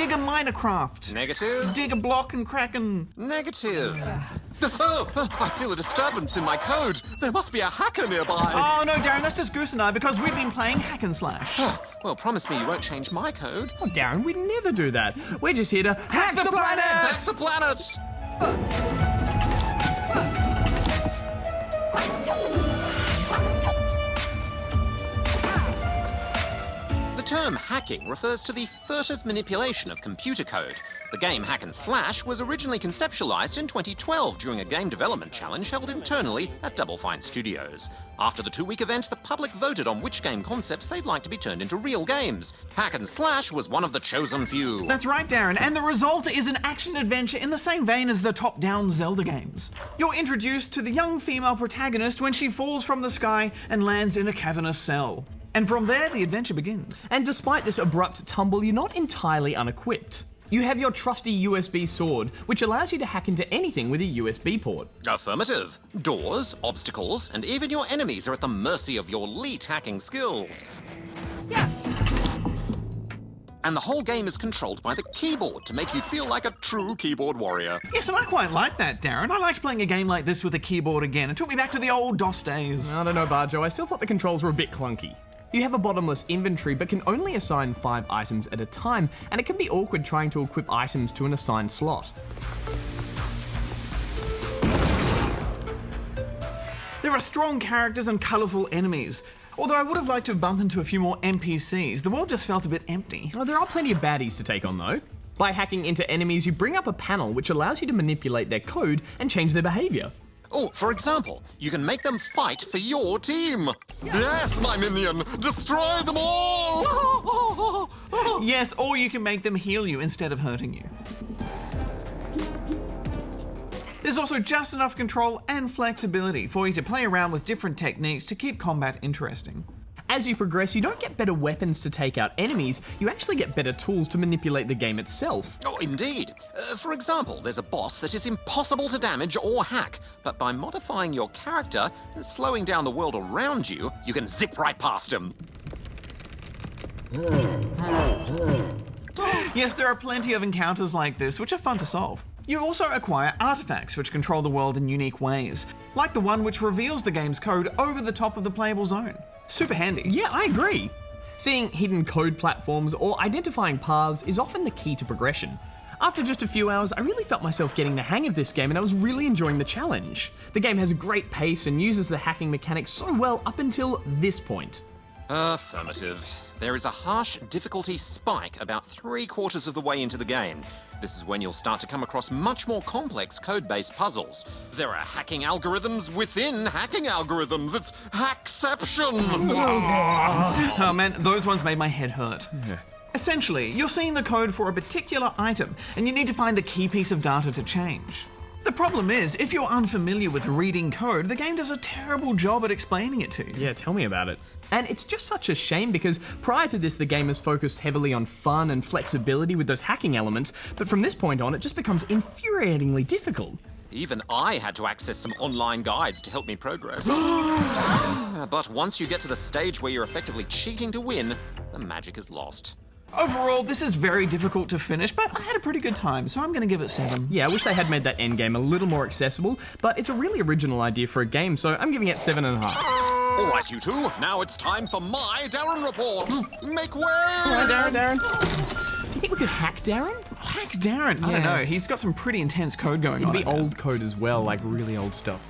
Dig a Minecraft. Negative. Dig a block and Kraken. Negative. Oh, I feel a disturbance in my code. There must be a hacker nearby. Oh no, Darren, that's just Goose and I because we've been playing hack and slash. Well, promise me you won't change my code. Oh, Darren, we'd never do that. We're just here to hack the planet! That's the planet! The term hacking refers to the furtive manipulation of computer code. The game Hack and Slash was originally conceptualized in 2012 during a game development challenge held internally at Double Fine Studios. After the 2-week event, the public voted on which game concepts they'd like to be turned into real games. Hack and Slash was one of the chosen few. That's right, Darren, and the result is an action-adventure in the same vein as the top-down Zelda games. You're introduced to the young female protagonist when she falls from the sky and lands in a cavernous cell. And from there, the adventure begins. And despite this abrupt tumble, you're not entirely unequipped. You have your trusty USB sword, which allows you to hack into anything with a USB port. Affirmative. Doors, obstacles, and even your enemies are at the mercy of your elite hacking skills. Yeah. And the whole game is controlled by the keyboard to make you feel like a true keyboard warrior. Yes, and I quite like that, Darren. I liked playing a game like this with a keyboard again. It took me back to the old DOS days. I don't know, Bajo. I still thought the controls were a bit clunky. You have a bottomless inventory, but can only assign 5 items at a time, and it can be awkward trying to equip items to an assigned slot. There are strong characters and colourful enemies. Although I would have liked to bump into a few more NPCs, the world just felt a bit empty. Oh, there are plenty of baddies to take on, though. By hacking into enemies, you bring up a panel which allows you to manipulate their code and change their behaviour. Oh, for example, you can make them fight for your team. Yes, my minion, destroy them all! Yes, or you can make them heal you instead of hurting you. There's also just enough control and flexibility for you to play around with different techniques to keep combat interesting. As you progress, you don't get better weapons to take out enemies, you actually get better tools to manipulate the game itself. Oh, indeed. For example, there's a boss that is impossible to damage or hack, but by modifying your character and slowing down the world around you, you can zip right past him. Yes, there are plenty of encounters like this, which are fun to solve. You also acquire artifacts which control the world in unique ways, like the one which reveals the game's code over the top of the playable zone. Super handy. Yeah, I agree. Seeing hidden code platforms or identifying paths is often the key to progression. After just a few hours, I really felt myself getting the hang of this game and I was really enjoying the challenge. The game has a great pace and uses the hacking mechanics so well up until this point. Affirmative. There is a harsh difficulty spike about 3/4 of the way into the game. This is when you'll start to come across much more complex code-based puzzles. There are hacking algorithms within hacking algorithms. It's hackception! Oh man, those ones made my head hurt. Yeah. Essentially, you're seeing the code for a particular item, and you need to find the key piece of data to change. The problem is, if you're unfamiliar with reading code, the game does a terrible job at explaining it to you. Yeah, tell me about it. And it's just such a shame because prior to this, the game has focused heavily on fun and flexibility with those hacking elements, but from this point on, it just becomes infuriatingly difficult. Even I had to access some online guides to help me progress. But once you get to the stage where you're effectively cheating to win, the magic is lost. Overall, this is very difficult to finish, but I had a pretty good time, so I'm going to give it 7. Yeah, I wish they had made that endgame a little more accessible, but it's a really original idea for a game, so I'm giving it 7.5. All right, you two, now it's time for my Darren report. Make way! Hi, Darren. Do you think we could hack Darren? Hack Darren? I don't Yeah. know, he's got some pretty intense code going It'd on. be old code as well, like really old stuff.